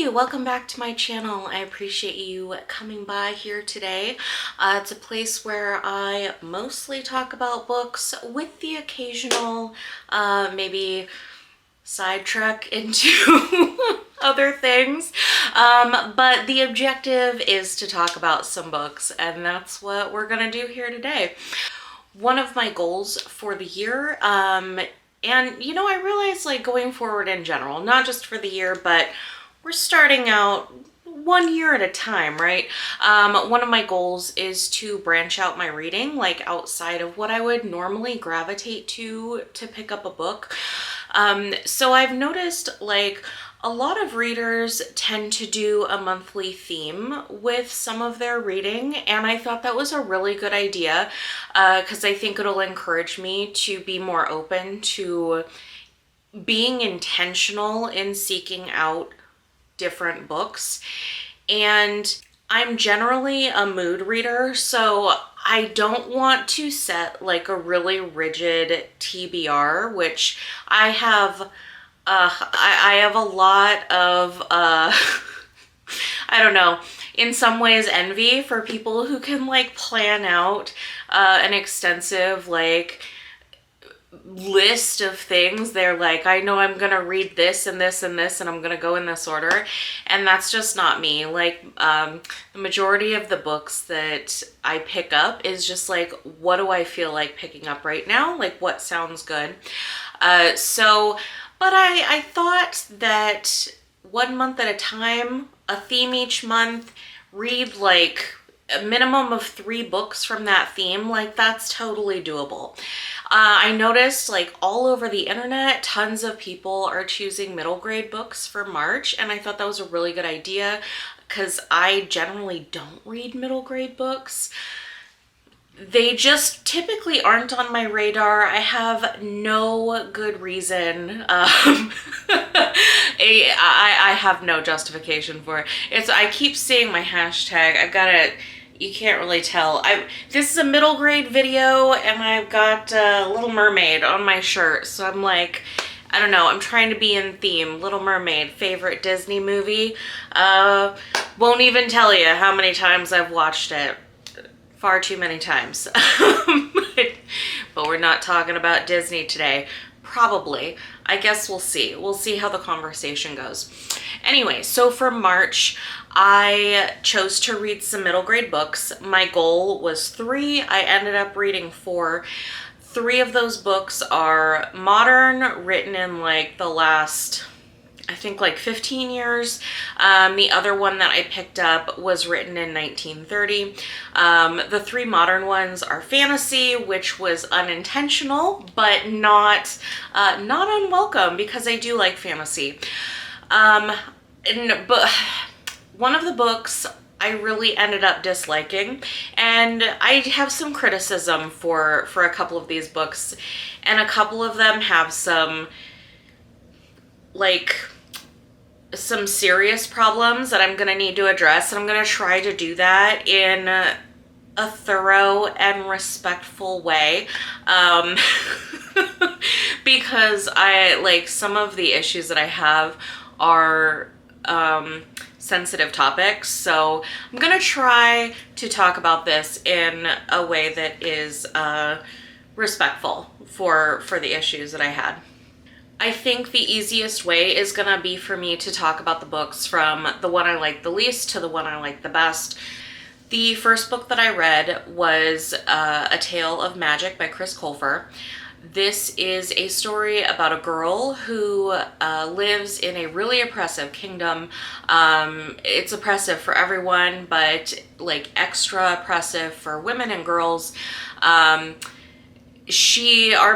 Hey, welcome back to my channel. I appreciate you coming by here today. It's a place where I mostly talk about books with the occasional maybe sidetrack into other things. But the objective is to talk about some books, and that's what we're gonna do here today. One of my goals for the year, and I realize like going forward in general, not just for the year, but we're starting out one year at a time, right? One of my goals is to branch out my reading, like outside of what I would normally gravitate to pick up a book. So I've noticed like a lot of readers tend to do a monthly theme with some of their reading, and I thought that was a really good idea because I think it'll encourage me to be more open to being intentional in seeking out different books. And I'm generally a mood reader, so I don't want to set like a really rigid TBR, which I have. I have a lot of, I don't know, in some ways envy for people who can like plan out an extensive like list of things. They're like, I know I'm gonna read this and this and this and I'm gonna go in this order, and that's just not me. Like the majority of the books that I pick up is just like, what do I feel like picking up right now, like what sounds good. But I thought that 1 month at a time, a theme each month, read like a minimum of 3 books from that theme, like that's totally doable. I noticed like all over the internet, tons of people are choosing middle grade books for March, and I thought that was a really good idea because I generally don't read middle grade books. They just typically aren't on my radar. I have no good reason. I have no justification for it. I keep seeing my hashtag. I've got it. You can't really tell. This is a middle grade video, and I've got Little Mermaid on my shirt. So I'm like, I don't know. I'm trying to be in theme. Little Mermaid, favorite Disney movie. Won't even tell you how many times I've watched it. Far too many times. But we're not talking about Disney today. Probably. I guess we'll see. We'll see how the conversation goes. Anyway, so for March, I chose to read some middle grade books. My goal was 3. I ended up reading 4. 3 of those books are modern, written in like the last, I think like 15 years. The other one that I picked up was written in 1930. The 3 modern ones are fantasy, which was unintentional, but not unwelcome because I do like fantasy. But one of the books I really ended up disliking, and I have some criticism for a couple of these books, and a couple of them have some serious problems that I'm gonna need to address, and I'm gonna try to do that in a thorough and respectful way, because some of the issues that I have are sensitive topics, so I'm gonna try to talk about this in a way that is respectful for the issues that I had. I think the easiest way is gonna be for me to talk about the books from the one I like the least to the one I like the best. The first book that I read was A Tale of Magic by Colfer. This is a story about a girl who lives in a really oppressive kingdom. It's oppressive for everyone, but like extra oppressive for women and girls. Our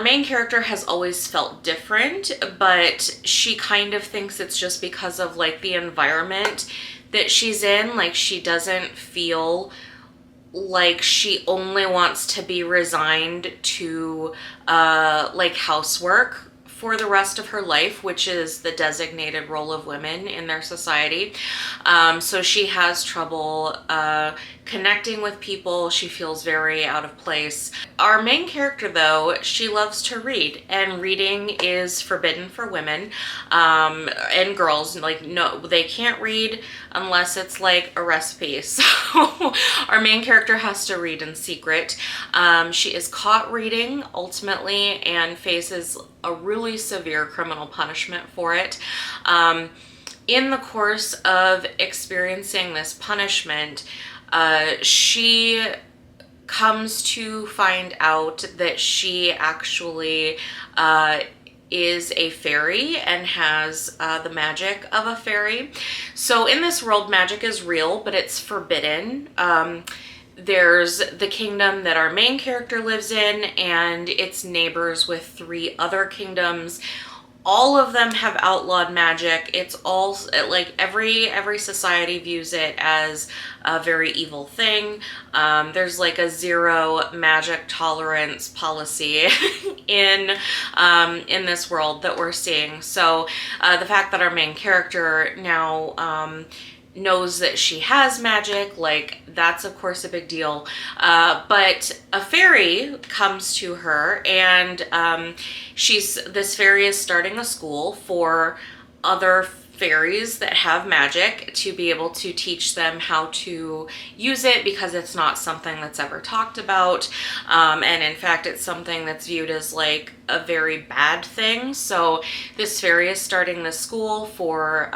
main character has always felt different, but she kind of thinks it's just because of like the environment that she's in. Like she doesn't feel like she only wants to be resigned to like housework for the rest of her life, which is the designated role of women in their society. So she has trouble connecting with people. She feels very out of place. Our main character, though, she loves to read, and reading is forbidden for women and girls. Like, no, they can't read unless it's like a recipe. So our main character has to read in secret. She is caught reading ultimately and faces a really severe criminal punishment for it. In the course of experiencing this punishment, she comes to find out that she actually is a fairy and has the magic of a fairy. So in this world, magic is real, but it's forbidden. There's the kingdom that our main character lives in, and it's neighbors with 3 other kingdoms. All of them have outlawed magic. It's all like every society views it as a very evil thing. There's like a 0 magic tolerance policy in this world that we're seeing. So the fact that our main character now knows that she has magic, like, that's of course a big deal. But a fairy comes to her, and this fairy is starting a school for other fairies that have magic to be able to teach them how to use it, because it's not something that's ever talked about. And in fact, it's something that's viewed as like a very bad thing. So this fairy is starting this school for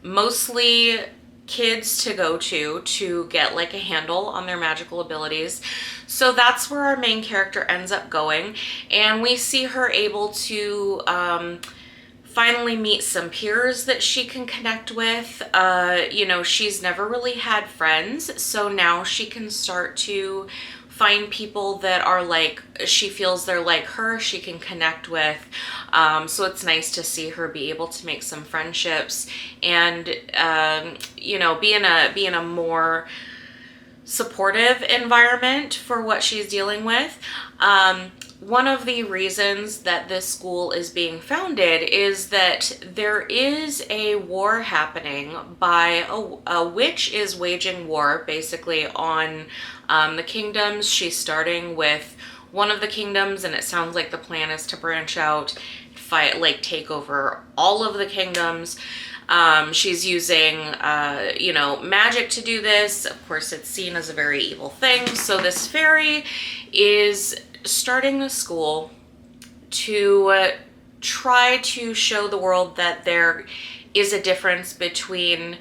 mostly kids to go to get like a handle on their magical abilities. So that's where our main character ends up going, and we see her able to finally meet some peers that she can connect with. You know, she's never really had friends, so now she can start to find people that are like, she feels they're like her, she can connect with. So it's nice to see her be able to make some friendships and, you know, be in a more supportive environment for what she's dealing with. One of the reasons that this school is being founded is that there is a war happening by a witch is waging war basically on the kingdoms. She's starting with one of the kingdoms, and it sounds like the plan is to branch out, fight, like take over all of the kingdoms. She's using, you know, magic to do this. Of course, it's seen as a very evil thing. So this fairy is starting a school to try to show the world that there is a difference between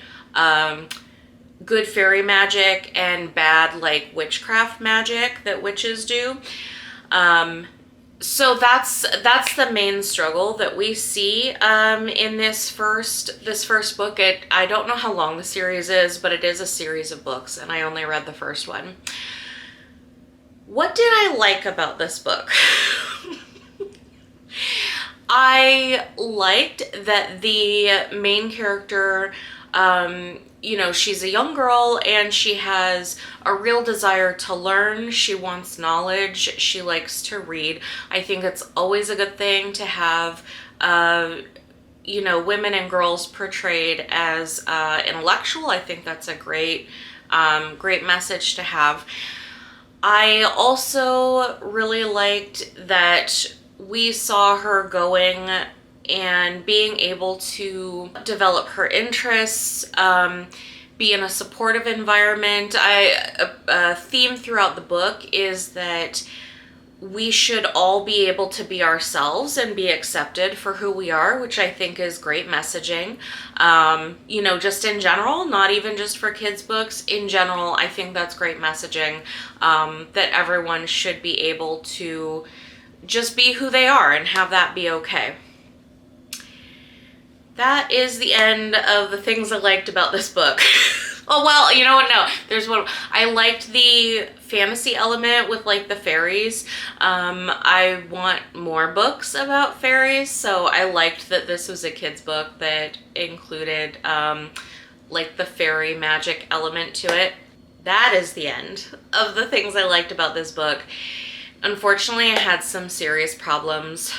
good fairy magic and bad, like, witchcraft magic that witches do. So that's the main struggle that we see in this first book. I don't know how long the series is, but it is a series of books, and I only read the first one. What did I like about this book? I liked that the main character, you know, she's a young girl and she has a real desire to learn. She wants knowledge. She likes to read. I think it's always a good thing to have, you know, women and girls portrayed as intellectual. I think that's a great message to have. I also really liked that we saw her going and being able to develop her interests, be in a supportive environment. A theme throughout the book is that we should all be able to be ourselves and be accepted for who we are, which I think is great messaging. You know, just in general, not even just for kids' books. In general, I think that's great messaging, that everyone should be able to just be who they are and have that be okay. That is the end of the things I liked about this book. Oh, well, you know what? No, there's one. I liked the fantasy element with, like, the fairies. I want more books about fairies, so I liked that this was a kid's book that included, like, the fairy magic element to it. That is the end of the things I liked about this book. Unfortunately, I had some serious problems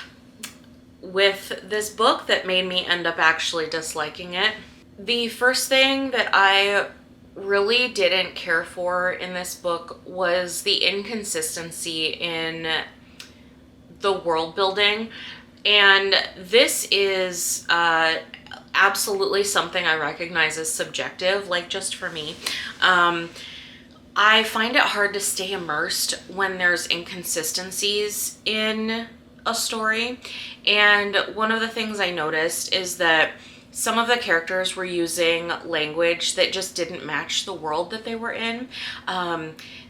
with this book that made me end up actually disliking it. The first thing that I really didn't care for in this book was the inconsistency in the world building. And this is absolutely something I recognize as subjective, like just for me. I find it hard to stay immersed when there's inconsistencies in a story. And one of the things I noticed is that some of the characters were using language that just didn't match the world that they were in.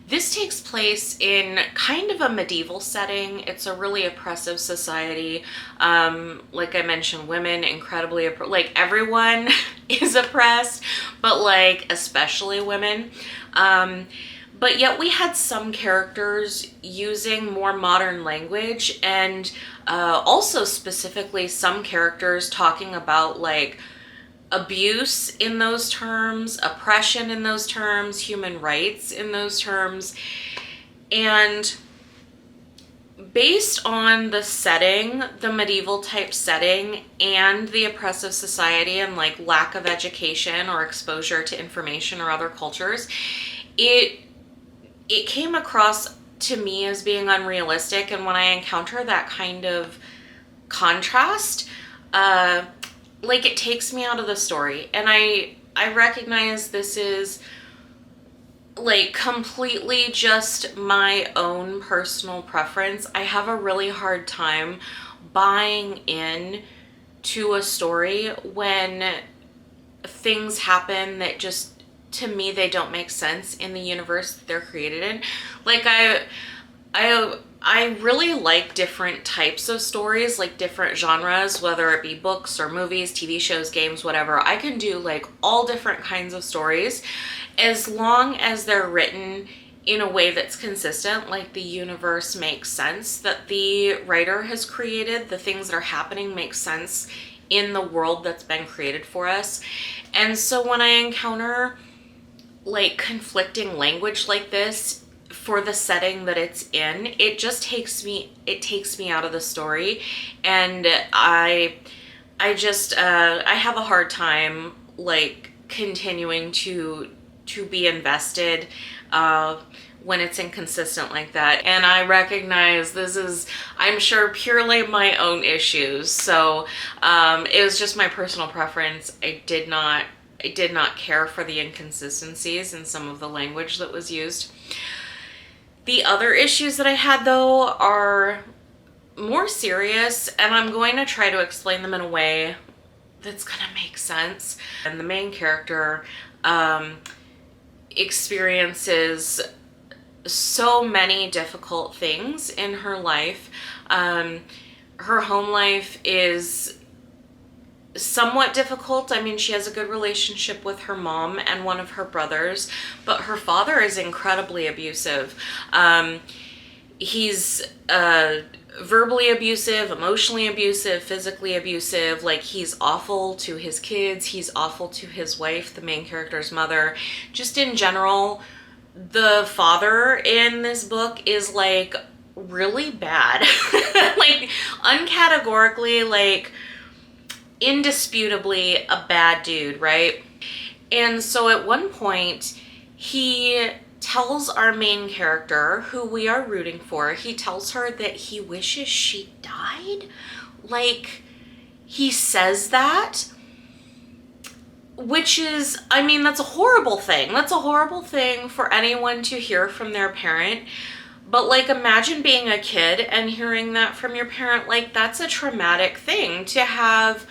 This takes place in kind of a medieval setting. It's a really oppressive society. Like I mentioned, women incredibly, like everyone is oppressed, but like especially women. But yet we had some characters using more modern language, and also specifically some characters talking about like abuse in those terms, oppression in those terms, human rights in those terms. And based on the setting, the medieval type setting, and the oppressive society and like lack of education or exposure to information or other cultures, it came across to me as being unrealistic. And when I encounter that kind of contrast, like it takes me out of the story. And I recognize this is like completely just my own personal preference. I have a really hard time buying in to a story when things happen that just, to me, they don't make sense in the universe that they're created in. Like I really like different types of stories, like different genres, whether it be books or movies, TV shows, games, whatever. I can do like all different kinds of stories as long as they're written in a way that's consistent, like the universe makes sense, that the writer has created, the things that are happening make sense in the world that's been created for us. And so when I encounter like conflicting language like this for the setting that it's in, it just takes me out of the story. And I have a hard time like continuing to be invested when it's inconsistent like that. And I recognize this is, I'm sure, purely my own issues. So it was just my personal preference. I did not care for the inconsistencies in some of the language that was used. The other issues that I had, though, are more serious, and I'm going to try to explain them in a way that's going to make sense. And the main character experiences so many difficult things in her life. Her home life is somewhat difficult. I mean, she has a good relationship with her mom and one of her brothers, but her father is incredibly abusive. He's verbally abusive, emotionally abusive, physically abusive. Like, he's awful to his kids. He's awful to his wife, the main character's mother. Just in general, the father in this book is like really bad. Like, uncategorically, like indisputably a bad dude, right? And so at one point, he tells our main character, who we are rooting for, he tells her that he wishes she died. Like, he says that, which is, I mean, that's a horrible thing. That's a horrible thing for anyone to hear from their parent. But like, imagine being a kid and hearing that from your parent. Like, that's a traumatic thing to have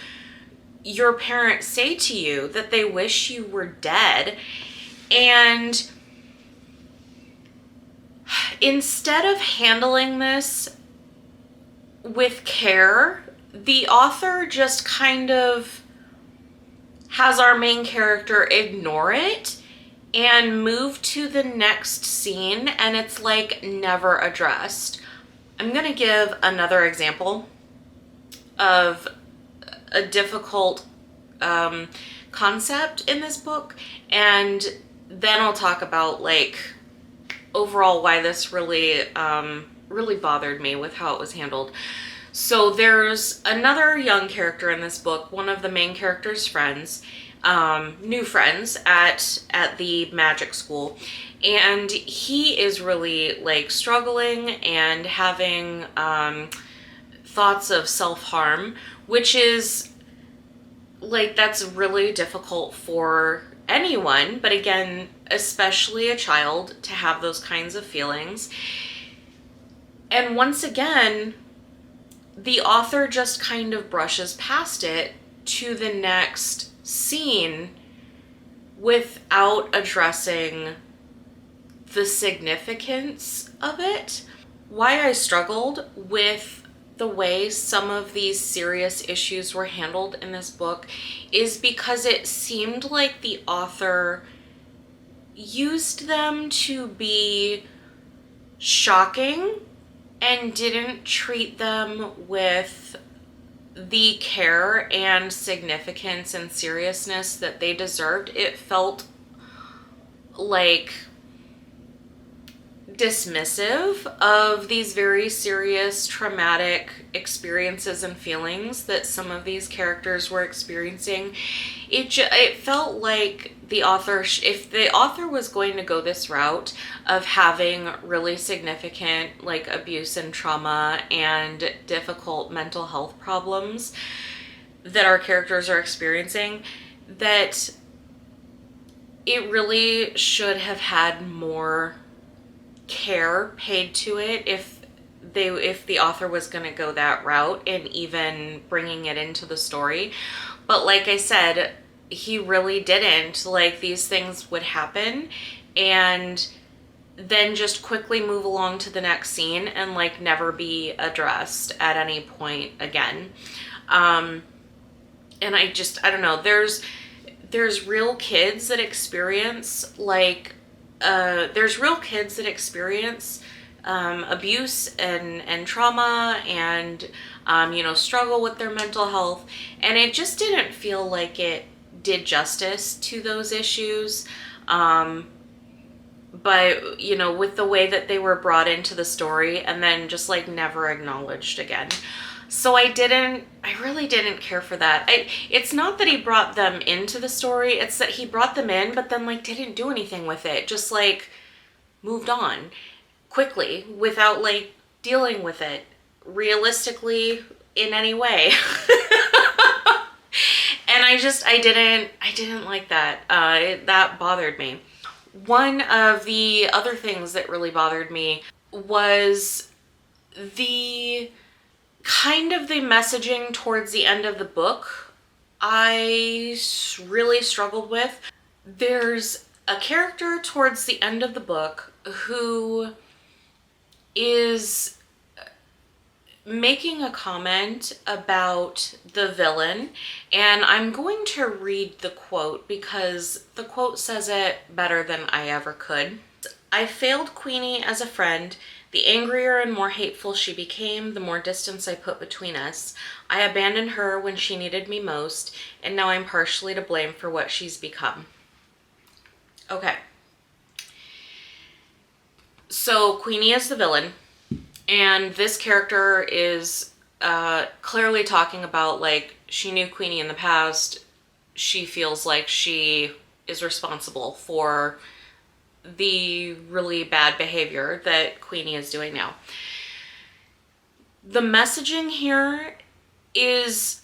your parent say to you, that they wish you were dead. And instead of handling this with care, the author just kind of has our main character ignore it and move to the next scene, and it's like never addressed. I'm gonna give another example of a difficult concept in this book, and then I'll talk about like overall why this really really bothered me with how it was handled. So there's another young character in this book, one of the main character's friends, new friends at the magic school, and he is really like struggling and having thoughts of self-harm, which is like, that's really difficult for anyone, but again, especially a child, to have those kinds of feelings. And once again, the author just kind of brushes past it to the next scene without addressing the significance of it. Why I struggled with the way some of these serious issues were handled in this book is because it seemed like the author used them to be shocking and didn't treat them with the care and significance and seriousness that they deserved. It felt like dismissive of these very serious traumatic experiences and feelings that some of these characters were experiencing. It felt like the author, if the author was going to go this route of having really significant like abuse and trauma and difficult mental health problems that our characters are experiencing, that it really should have had more care paid to it if the author was going to go that route and even bringing it into the story. But like I said, he really didn't. Like, these things would happen and then just quickly move along to the next scene and like never be addressed at any point again. And I don't know, there's real kids that experience like abuse and trauma and struggle with their mental health, and it just didn't feel like it did justice to those issues. But with the way that they were brought into the story and then just like never acknowledged again. So I really didn't care for that. It's not that he brought them into the story, it's that he brought them in, but then like didn't do anything with it. Just like moved on quickly without like dealing with it realistically in any way. And I didn't like that. That bothered me. One of the other things that really bothered me was the messaging towards the end of the book. I really struggled with. There's a character towards the end of the book who is making a comment about the villain, and I'm going to read the quote because the quote says it better than I ever could. I failed Queenie as a friend. The angrier and more hateful she became, the more distance I put between us. I abandoned her when she needed me most, and now I'm partially to blame for what she's become. Okay. So Queenie is the villain, and this character is clearly talking about like she knew Queenie in the past. She feels like she is responsible for the really bad behavior that Queenie is doing now. The messaging here is,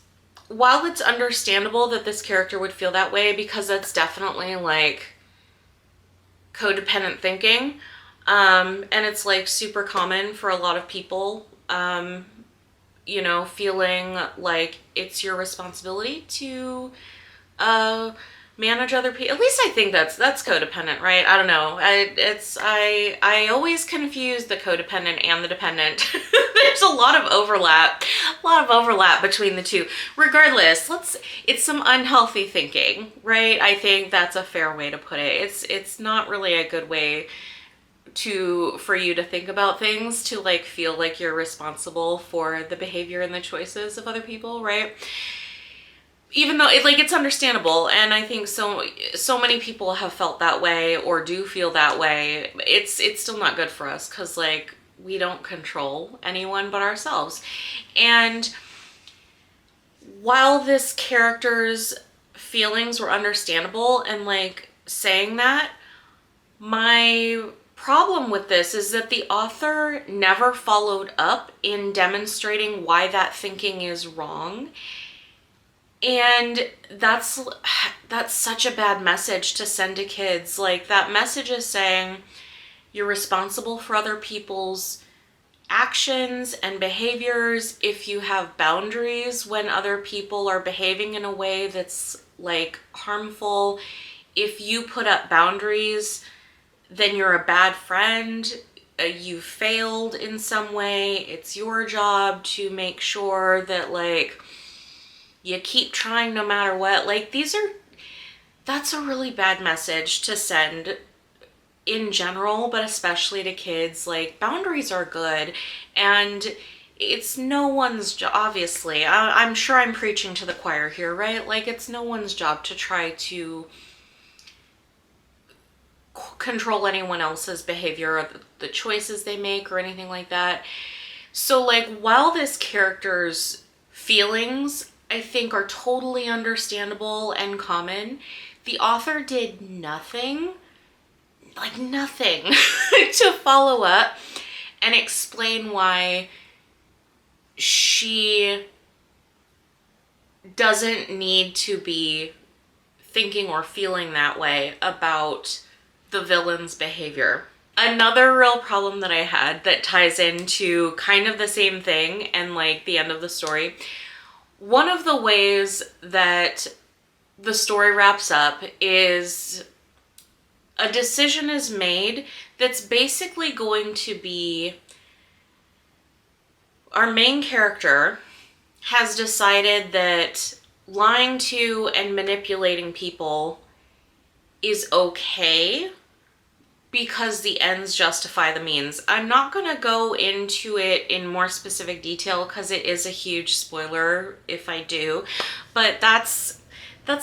while it's understandable that this character would feel that way because that's definitely like codependent thinking, and it's like super common for a lot of people, feeling like it's your responsibility to manage other people. At least I think that's codependent, right? I don't know. I always confuse the codependent and the dependent. There's a lot of overlap between the two. Regardless, it's some unhealthy thinking, right? I think that's a fair way to put it. It's not really a good way for you to think about things, to like feel like you're responsible for the behavior and the choices of other people, right? Even though it's understandable, and I think so many people have felt that way or do feel that way, it's still not good for us, because like we don't control anyone but ourselves. And while this character's feelings were understandable and like saying that, my problem with this is that the author never followed up in demonstrating why that thinking is wrong. And that's such a bad message to send to kids. Like, that message is saying you're responsible for other people's actions and behaviors. If you have boundaries when other people are behaving in a way that's like harmful, if you put up boundaries, then you're a bad friend. You failed in some way. It's your job to make sure that like you keep trying no matter what. Like, that's a really bad message to send in general, but especially to kids. Like, boundaries are good, and it's no one's job, obviously. I'm sure I'm preaching to the choir here, right? Like, it's no one's job to try to control anyone else's behavior or the choices they make or anything like that. So, like, while this character's feelings, I think, are totally understandable and common, the author did nothing to follow up and explain why she doesn't need to be thinking or feeling that way about the villain's behavior. Another real problem that I had that ties into kind of the same thing and like the end of the story, one of the ways that the story wraps up is a decision is made that's basically going to be, our main character has decided that lying to and manipulating people is okay because the ends justify the means. I'm not going to go into it in more specific detail because it is a huge spoiler if I do, but that's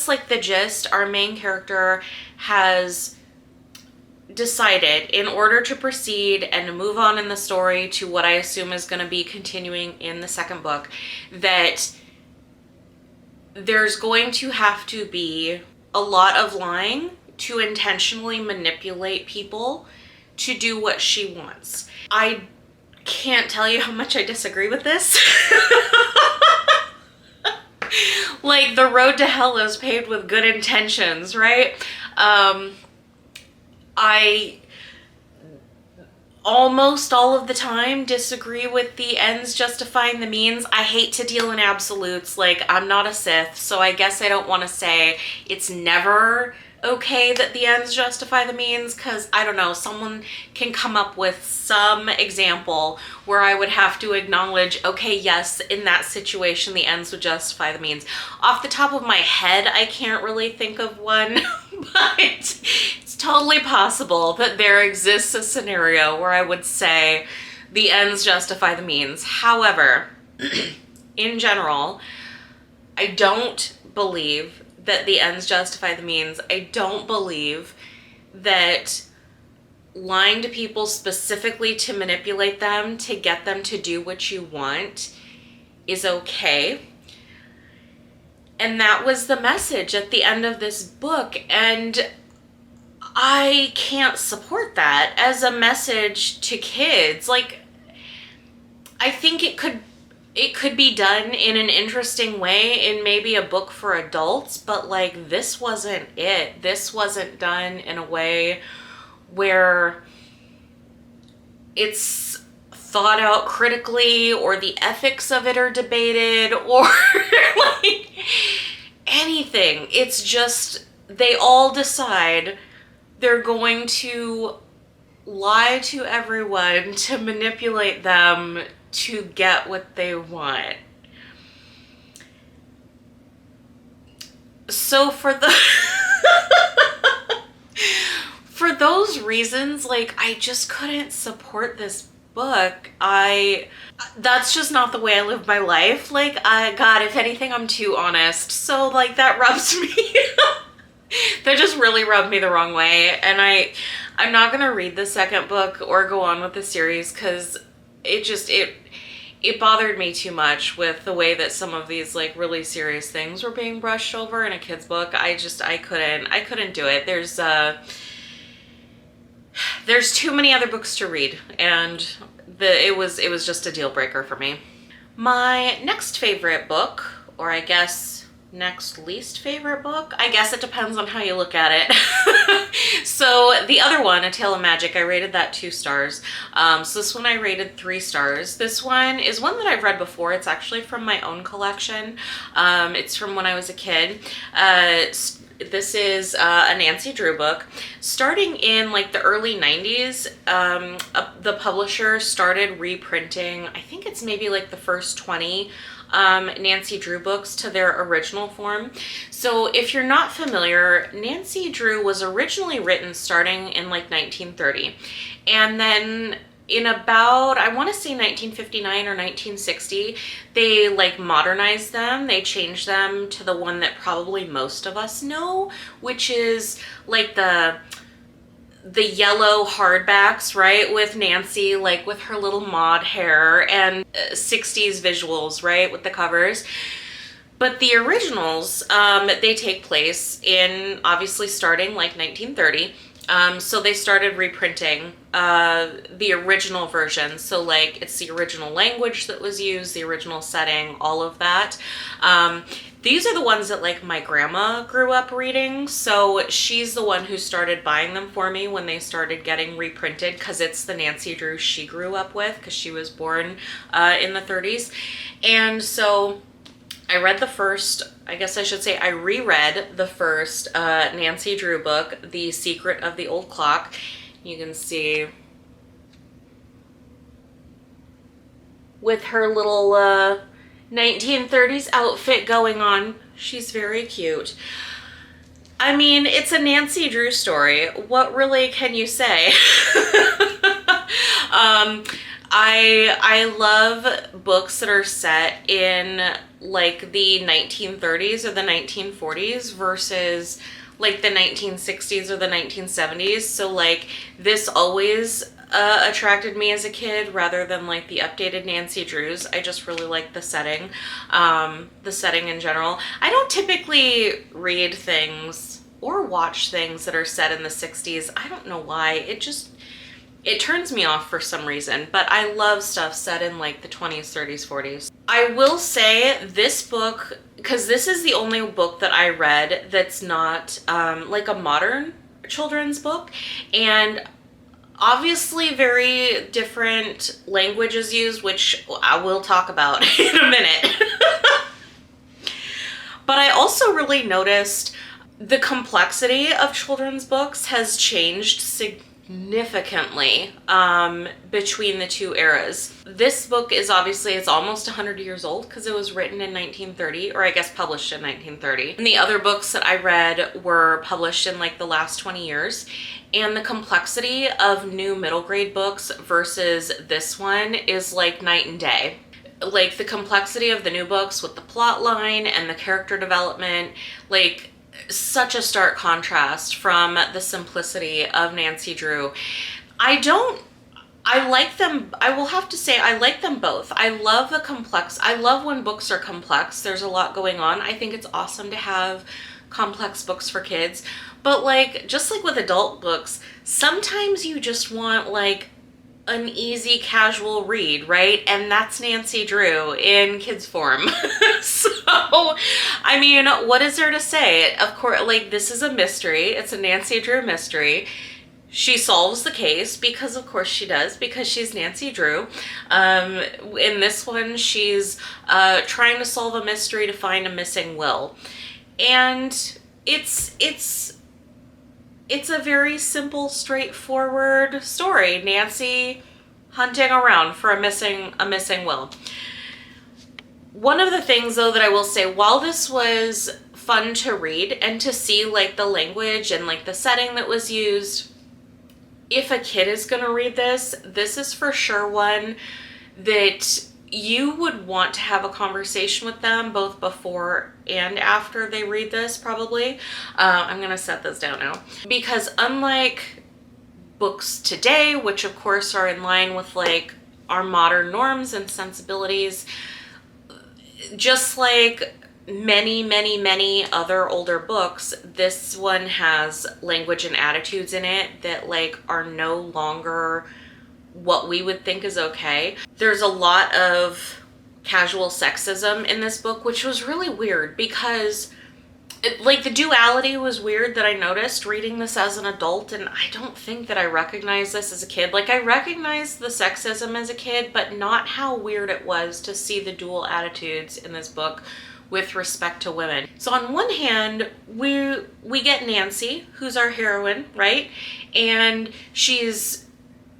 like the gist. Our main character has decided, in order to proceed and to move on in the story to what I assume is going to be continuing in the second book, that there's going to have to be a lot of lying to intentionally manipulate people to do what she wants. I can't tell you how much I disagree with this. Like, the road to hell is paved with good intentions, right? I almost all of the time disagree with the ends justifying the means. I hate to deal in absolutes. Like, I'm not a Sith, so I guess I don't want to say it's never okay that the ends justify the means, because I don't know, someone can come up with some example where I would have to acknowledge, okay, yes, in that situation the ends would justify the means. Off the top of my head, I can't really think of one, but it's totally possible that there exists a scenario where I would say the ends justify the means. However, in general, I don't believe that the ends justify the means. I don't believe that lying to people specifically to manipulate them, to get them to do what you want, is okay. And that was the message at the end of this book, and I can't support that as a message to kids. Like, I think it could be done in an interesting way in maybe a book for adults, but like, this wasn't it. This wasn't done in a way where it's thought out critically, or the ethics of it are debated, or like anything. It's just, they all decide they're going to lie to everyone to manipulate them to get what they want. So for those reasons, like, I just couldn't support this book. That's just not the way I live my life. Like, God, if anything, I'm too honest. So like, that rubs me that just really rubbed me the wrong way, and I'm not gonna read the second book or go on with the series because it bothered me too much with the way that some of these like really serious things were being brushed over in a kid's book. I couldn't do it. There's too many other books to read, and it was just a deal breaker for me. My next favorite book, or I guess next least favorite book, I guess it depends on how you look at it. So the other one, A Tale of Magic, I rated that 2 stars. So this one I rated 3 stars. This one is one that I've read before. It's actually from my own collection. It's from when I was a kid. This is a Nancy Drew book. Starting in like the early 90s, the publisher started reprinting, I think it's maybe like the first 20 Nancy Drew books to their original form. So if you're not familiar, Nancy Drew was originally written starting in like 1930. And then in about, I want to say 1959 or 1960, they like modernized them. They changed them to the one that probably most of us know, which is like the yellow hardbacks, right? With Nancy, like with her little mod hair, and 60s visuals, right? With the covers. But the originals, they take place in, obviously starting like 1930. So they started reprinting the original version. So like it's the original language that was used, the original setting, all of that. These are the ones that like my grandma grew up reading. So she's the one who started buying them for me when they started getting reprinted, because it's the Nancy Drew she grew up with, because she was born in the 30s. And so I read the first, I guess I should say I reread the first Nancy Drew book, The Secret of the Old Clock. You can see with her little 1930s outfit going on. She's very cute. I mean, it's a Nancy Drew story. What really can you say? I love books that are set in like the 1930s or the 1940s versus like the 1960s or the 1970s. So like this always attracted me as a kid rather than like the updated Nancy Drews. I just really like the setting in general. I don't typically read things or watch things that are set in the 60s. I don't know why. It turns me off for some reason, but I love stuff set in like the 20s, 30s, 40s. I will say this book, because this is the only book that I read that's not like a modern children's book, and obviously very different language is used, which I will talk about in a minute. But I also really noticed the complexity of children's books has changed significantly between the two eras. This book is obviously, it's almost 100 years old because it was written in 1930, or I guess published in 1930. And the other books that I read were published in like the last 20 years. And the complexity of new middle grade books versus this one is like night and day. Like the complexity of the new books with the plot line and the character development, like such a stark contrast from the simplicity of Nancy Drew. I like them. I will have to say I like them both. I love when books are complex. There's a lot going on. I think it's awesome to have complex books for kids. But like, just like with adult books, sometimes you just want like an easy casual read, right? And that's Nancy Drew in kids form. So, I mean, what is there to say? Of course, like this is a mystery. It's a Nancy Drew mystery. She solves the case because of course she does, because she's Nancy Drew. In this one, she's trying to solve a mystery to find a missing will. And it's a very simple, straightforward story. Nancy hunting around for a missing will. One of the things though that I will say, while this was fun to read and to see like the language and like the setting that was used, if a kid is gonna read this, this is for sure one that you would want to have a conversation with them both before and after they read this, probably. I'm gonna set this down now. Because unlike books today, which of course are in line with like our modern norms and sensibilities. Just like many other older books, this one has language and attitudes in it that like are no longer what we would think is okay. There's a lot of casual sexism in this book, which was really weird because like the duality was weird that I noticed reading this as an adult, and I don't think that I recognized this as a kid. Like I recognized the sexism as a kid, but not how weird it was to see the dual attitudes in this book with respect to women. So on one hand, we get Nancy, who's our heroine, right? And she's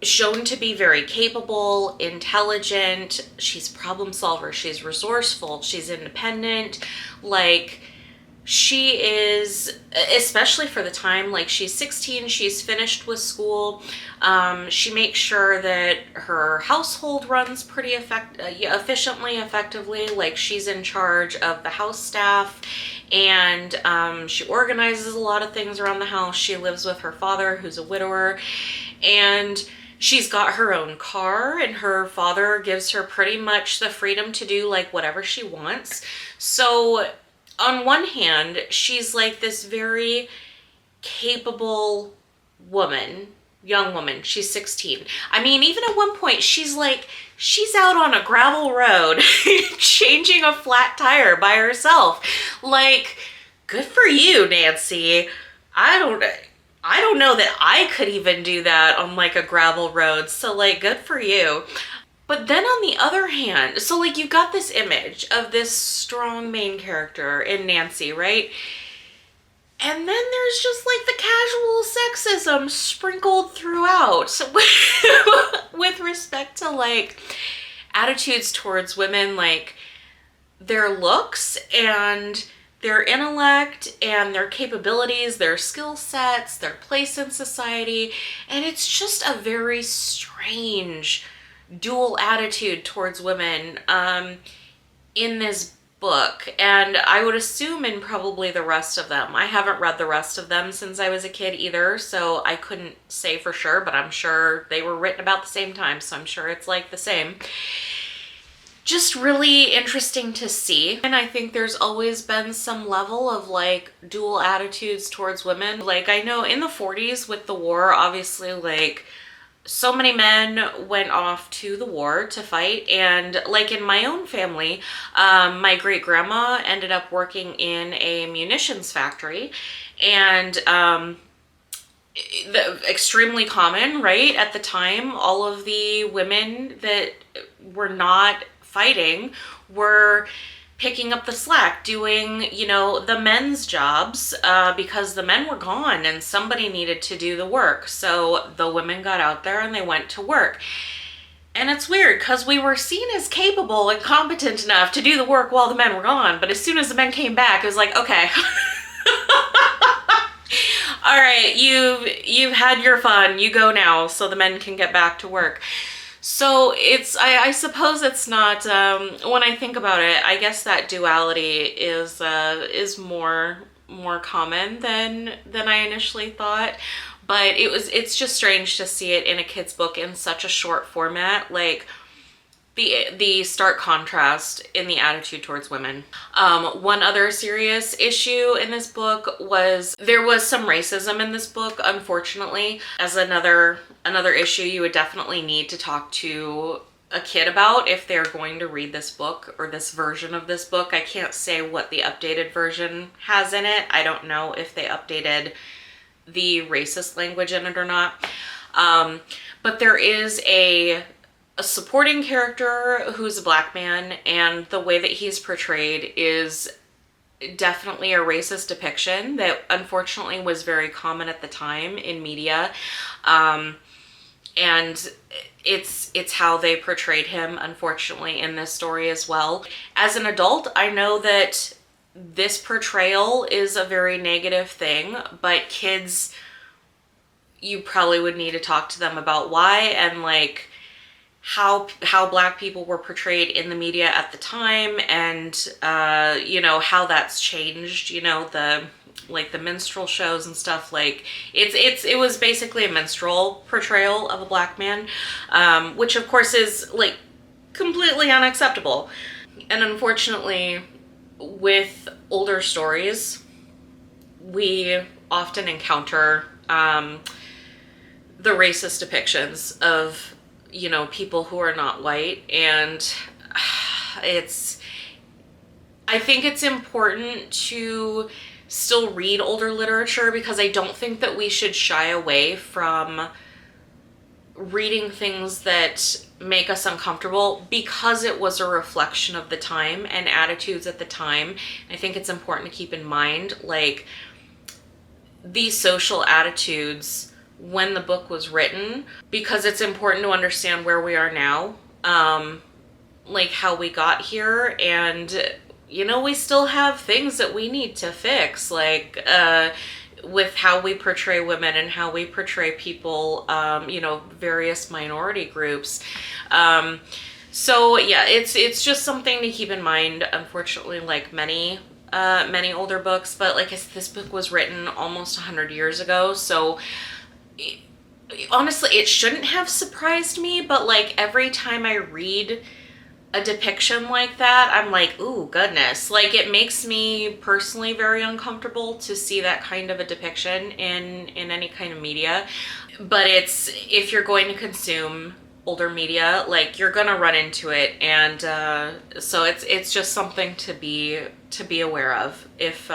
shown to be very capable, intelligent, she's problem solver, she's resourceful, she's independent, like she is, especially for the time, like she's 16, she's finished with school. She makes sure that her household runs pretty efficiently, effectively. Like she's in charge of the house staff, and she organizes a lot of things around the house. She lives with her father, who's a widower, and she's got her own car, and her father gives her pretty much the freedom to do like whatever she wants. So on one hand, she's like this very capable woman, young woman. She's 16. I mean, even at one point, she's out on a gravel road changing a flat tire by herself. Like, good for you, Nancy. I don't know that I could even do that on like a gravel road. So like, good for you. But then on the other hand, so like you've got this image of this strong main character in Nancy, right? And then there's just like the casual sexism sprinkled throughout with respect to like attitudes towards women, like their looks and their intellect and their capabilities, their skill sets, their place in society. And it's just a very strange dual attitude towards women in this book, and I would assume in probably the rest of them. I haven't read the rest of them since I was a kid either, so I couldn't say for sure, but I'm sure they were written about the same time, so I'm sure it's like the same. Just really interesting to see. And I think there's always been some level of like dual attitudes towards women. Like I know in the 40s with the war, obviously like so many men went off to the war to fight, and like in my own family, my great grandma ended up working in a munitions factory, and extremely common, right? At the time, all of the women that were not fighting were picking up the slack, doing, you know, the men's jobs because the men were gone and somebody needed to do the work. So the women got out there and they went to work. And it's weird because we were seen as capable and competent enough to do the work while the men were gone. But as soon as the men came back, it was like, okay, all right, you've had your fun. You go now so the men can get back to work. So it's, I suppose it's not, when I think about it, I guess that duality is more common than I initially thought. But it's just strange to see it in a kid's book in such a short format, like the stark contrast in the attitude towards women. One other serious issue in this book was there was some racism in this book, unfortunately. As another issue you would definitely need to talk to a kid about if they're going to read this book or this version of this book. I can't say what the updated version has in it. I don't know if they updated the racist language in it or not. But there is a supporting character who's a black man, and the way that he's portrayed is definitely a racist depiction that unfortunately was very common at the time in media. And it's how they portrayed him, unfortunately, in this story as well. As an adult, I know that this portrayal is a very negative thing, but kids, you probably would need to talk to them about why and like how black people were portrayed in the media at the time, and you know, how that's changed, you know, the like the minstrel shows and stuff. Like it was basically a minstrel portrayal of a black man, which of course is like completely unacceptable. And unfortunately, with older stories, we often encounter the racist depictions of, you know, people who are not white. And I think it's important to still read older literature, because I don't think that we should shy away from reading things that make us uncomfortable, because it was a reflection of the time and attitudes at the time. I think it's important to keep in mind, like, these social attitudes when the book was written, because it's important to understand where we are now, like how we got here. And, you know, we still have things that we need to fix, like, with how we portray women and how we portray people, you know, various minority groups. So yeah, it's just something to keep in mind. Unfortunately, like many older books, but like I said, this book was written almost 100 years ago, so honestly, it shouldn't have surprised me. But like every time I read a depiction like that, I'm like, ooh, goodness. Like, it makes me personally very uncomfortable to see that kind of a depiction in any kind of media. But it's, if you're going to consume older media, like, you're gonna run into it. And so it's just something to be aware of, if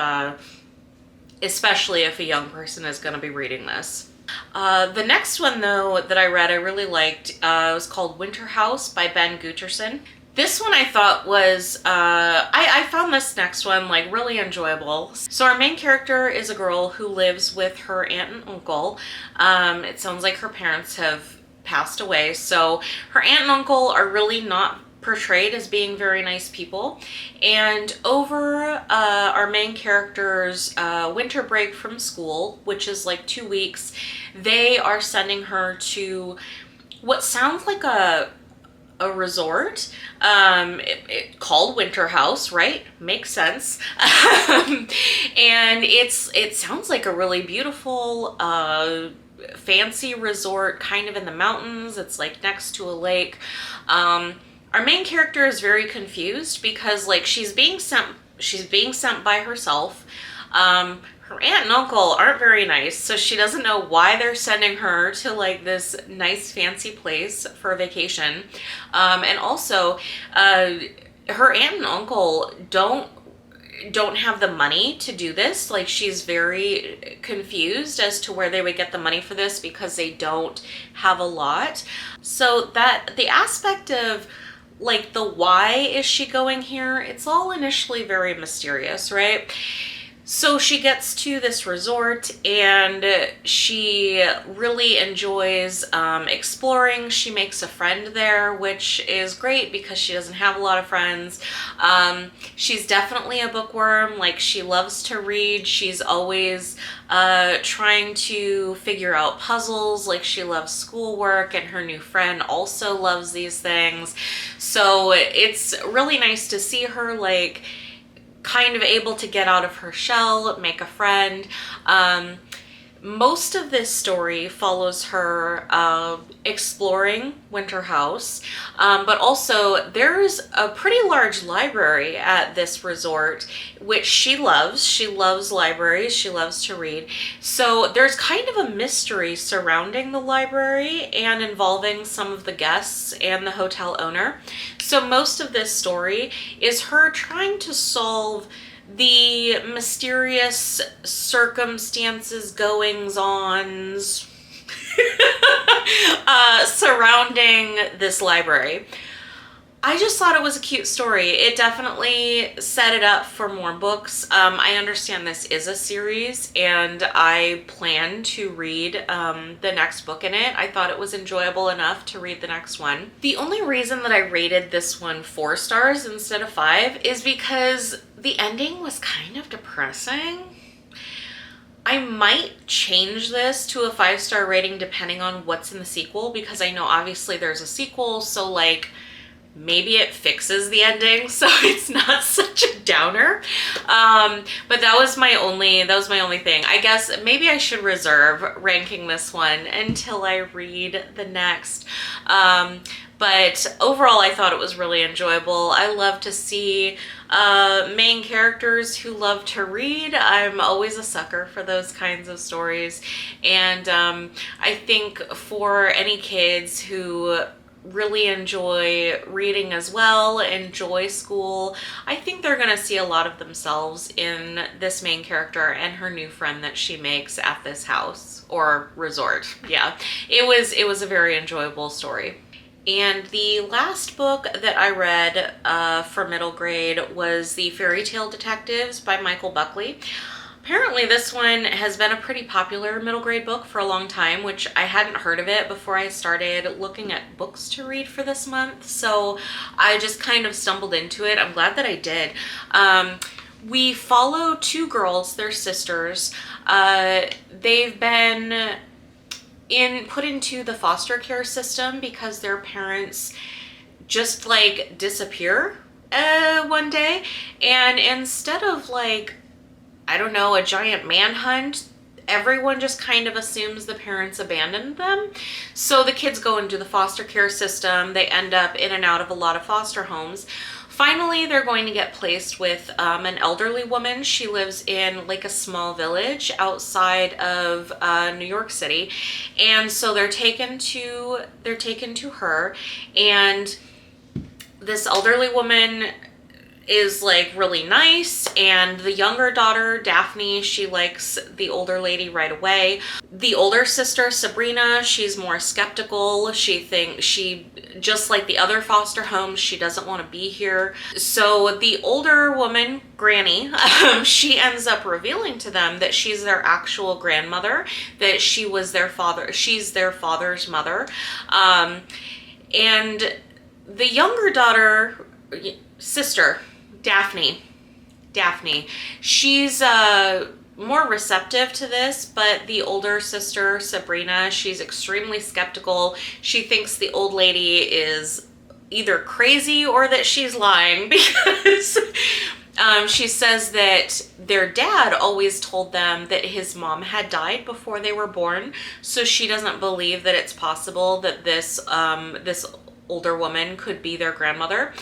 especially if a young person is gonna be reading this. The next one, though, that I read, I really liked. It was called Winterhouse by Ben Guterson. This one I thought was, I found this next one like really enjoyable. So our main character is a girl who lives with her aunt and uncle. It sounds like her parents have passed away. So her aunt and uncle are really not portrayed as being very nice people. And over our main character's winter break from school, which is like 2 weeks, they are sending her to what sounds like a resort, called Winterhouse, right? Makes sense. And it sounds like a really beautiful, fancy resort, kind of in the mountains. It's like next to a lake. Our main character is very confused because like she's being sent by herself. Her aunt and uncle aren't very nice, so she doesn't know why they're sending her to like this nice fancy place for a vacation. And also, her aunt and uncle don't have the money to do this. Like, she's very confused as to where they would get the money for this because they don't have a lot. So that the aspect of like the why is she going here, it's all initially very mysterious, right? So she gets to this resort and she really enjoys exploring. She makes a friend there, which is great because she doesn't have a lot of friends. She's definitely a bookworm. Like, she loves to read. She's always trying to figure out puzzles. Like, she loves schoolwork, and her new friend also loves these things. So it's really nice to see her like kind of able to get out of her shell, make a friend. Most of this story follows her exploring Winterhouse, but also there's a pretty large library at this resort, which she loves. She loves libraries. She loves to read. So there's kind of a mystery surrounding the library and involving some of the guests and the hotel owner. So most of this story is her trying to solve the mysterious circumstances, goings-ons surrounding this library. I just thought it was a cute story. It definitely set it up for more books. I understand this is a series, and I plan to read the next book in it. I thought it was enjoyable enough to read the next one. The only reason that I rated this one 4 stars instead of 5 is because the ending was kind of depressing. I might change this to a 5-star rating depending on what's in the sequel, because I know obviously there's a sequel, so like maybe it fixes the ending, so it's not such a downer. But that was my only thing. I guess maybe I should reserve ranking this one until I read the next. But overall, I thought it was really enjoyable. I love to see main characters who love to read. I'm always a sucker for those kinds of stories. And I think for any kids who really enjoy reading as well, enjoy school, I think they're going to see a lot of themselves in this main character and her new friend that she makes at this house or resort. Yeah, it was a very enjoyable story. And the last book that I read for middle grade was The Fairy Tale Detectives by Michael Buckley. Apparently this one has been a pretty popular middle grade book for a long time, which I hadn't heard of it before I started looking at books to read for this month. So I just kind of stumbled into it. I'm glad that I did. We follow two girls, they're sisters. They've been put into the foster care system because their parents just like disappear one day, and instead of like, I don't know, a giant manhunt, everyone just kind of assumes the parents abandoned them. So the kids go into the foster care system. They end up in and out of a lot of foster homes. Finally, they're going to get placed with an elderly woman. She lives in like a small village outside of New York City. And so they're taken to her, and this elderly woman is like really nice, and the younger daughter, Daphne, she likes the older lady right away. The older sister, Sabrina, she's more skeptical. She just like the other foster homes, she doesn't want to be here. So the older woman, Granny, she ends up revealing to them that she's their actual grandmother, that she's their father's mother. And the younger daughter, sister, Daphne, she's more receptive to this, but the older sister, Sabrina, she's extremely skeptical. She thinks the old lady is either crazy or that she's lying because she says that their dad always told them that his mom had died before they were born, so she doesn't believe that it's possible that this older woman could be their grandmother.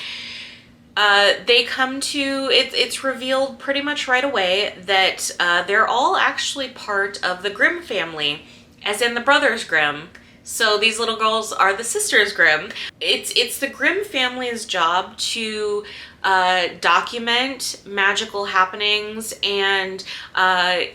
They come to, it's revealed pretty much right away that they're all actually part of the Grimm family, as in the Brothers Grimm. So these little girls are the sisters Grimm. It's the Grimm family's job to document magical happenings and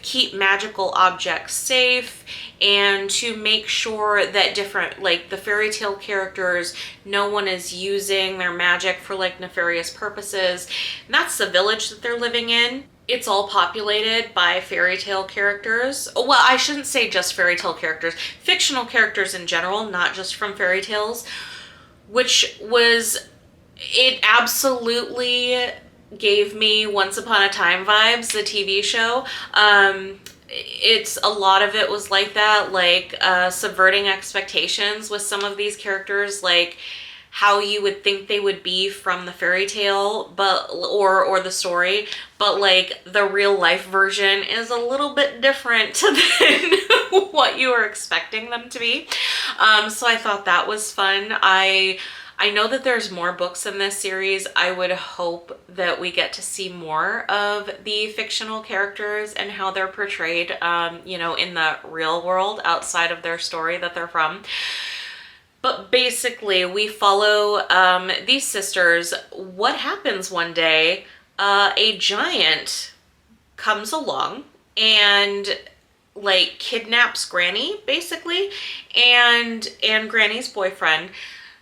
keep magical objects safe, and to make sure that different, like the fairy tale characters, no one is using their magic for like nefarious purposes. And that's the village that they're living in. It's all populated by fairy tale characters. Well, I shouldn't say just fairy tale characters, fictional characters in general, not just from fairy tales, which was, it absolutely gave me Once Upon a Time vibes, the TV show. It's a lot of it was like that, like subverting expectations with some of these characters, like how you would think they would be from the fairy tale, but or the story, but like the real life version is a little bit different than what you were expecting them to be. So I thought that was fun. I know that there's more books in this series. I would hope that we get to see more of the fictional characters and how they're portrayed, you know, in the real world outside of their story that they're from. But basically, we follow these sisters. What happens one day, a giant comes along and like kidnaps Granny, basically, and Granny's boyfriend.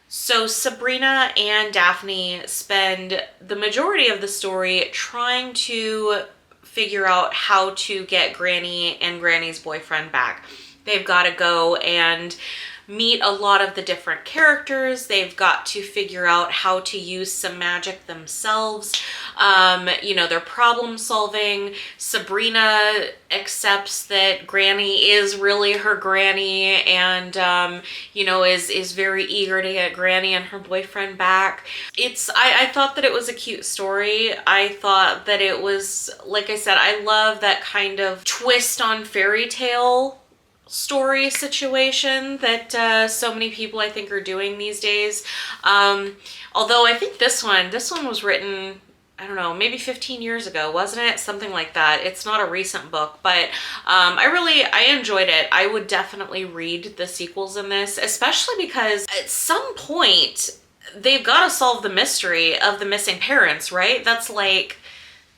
So Sabrina and Daphne spend the majority of the story trying to figure out how to get Granny and Granny's boyfriend back. They've got to go and meet a lot of the different characters. They've got to figure out how to use some magic themselves. You know, they're problem solving. Sabrina accepts that Granny is really her granny, and you know, is very eager to get Granny and her boyfriend back. I thought that it was a cute story. I thought that it was, like I said, I love that kind of twist on fairy tale story situation that so many people I think are doing these days. Although I think this one was written, I don't know, maybe 15 years ago, wasn't it? Something like that. It's not a recent book, but I enjoyed it. I would definitely read the sequels in this, especially because at some point they've got to solve the mystery of the missing parents, right? That's like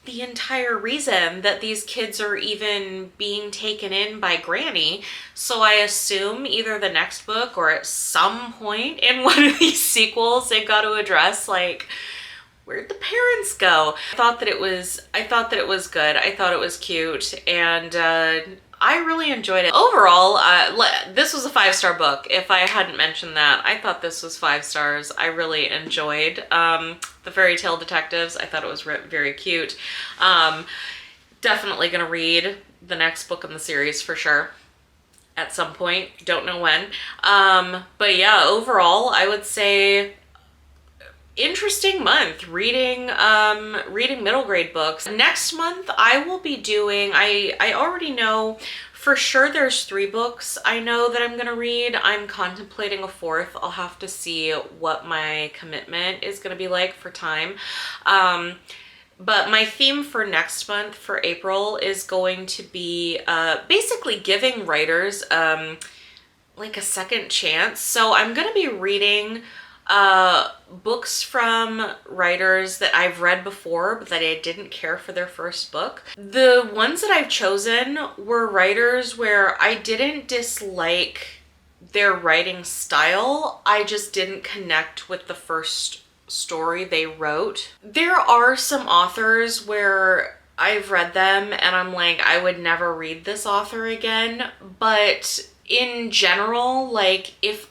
the entire reason that these kids are even being taken in by Granny. So I assume either the next book or at some point in one of these sequels, they've got to address, like, where'd the parents go? I thought that it was good. I thought it was cute, and I really enjoyed it. Overall, this was a 5-star book. If I hadn't mentioned that, I thought this was 5 stars. I really enjoyed the Fairy Tale Detectives. I thought it was very cute. Definitely gonna read the next book in the series for sure at some point. Don't know when. But yeah, overall, I would say interesting month reading middle grade books. Next month I will be doing, I already know for sure there's 3 books I know that I'm gonna read. I'm contemplating a 4th. I'll have to see what my commitment is gonna be like for time. But my theme for next month, for April, is going to be basically giving writers like a second chance. So I'm gonna be reading books from writers that I've read before but that I didn't care for their first book. The ones that I've chosen were writers where I didn't dislike their writing style, I just didn't connect with the first story they wrote. There are some authors where I've read them and I'm like, I would never read this author again, but in general, like, if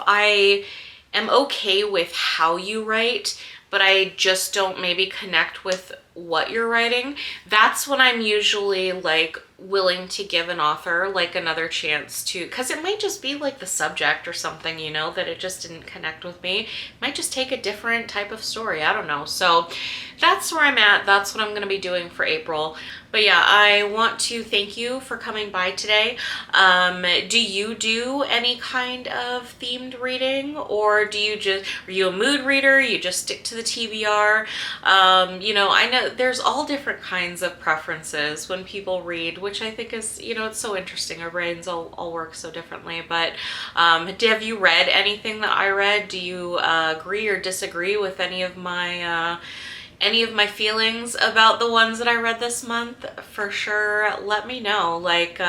I am okay with how you write, but I just don't maybe connect with what you're writing, that's when I'm usually like willing to give an author like another chance to, because it might just be like the subject or something, you know, that it just didn't connect with me. It might just take a different type of story. I don't know. So that's where I'm at. That's what I'm going to be doing for April. But yeah, I want to thank you for coming by today. Do you do any kind of themed reading, or are you a mood reader? You just stick to the TBR? You know, I know there's all different kinds of preferences when people read, which I think is, you know, it's so interesting. Our brains all work so differently. But have you read anything that I read? Do you agree or disagree with any of my feelings about the ones that I read this month? For sure, let me know. Like,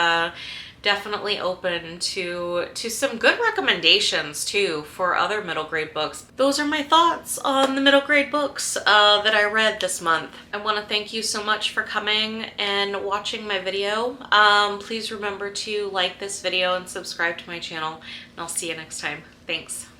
definitely open to some good recommendations too for other middle grade books. Those are my thoughts on the middle grade books that I read this month. I want to thank you so much for coming and watching my video. Please remember to like this video and subscribe to my channel, and I'll see you next time. Thanks.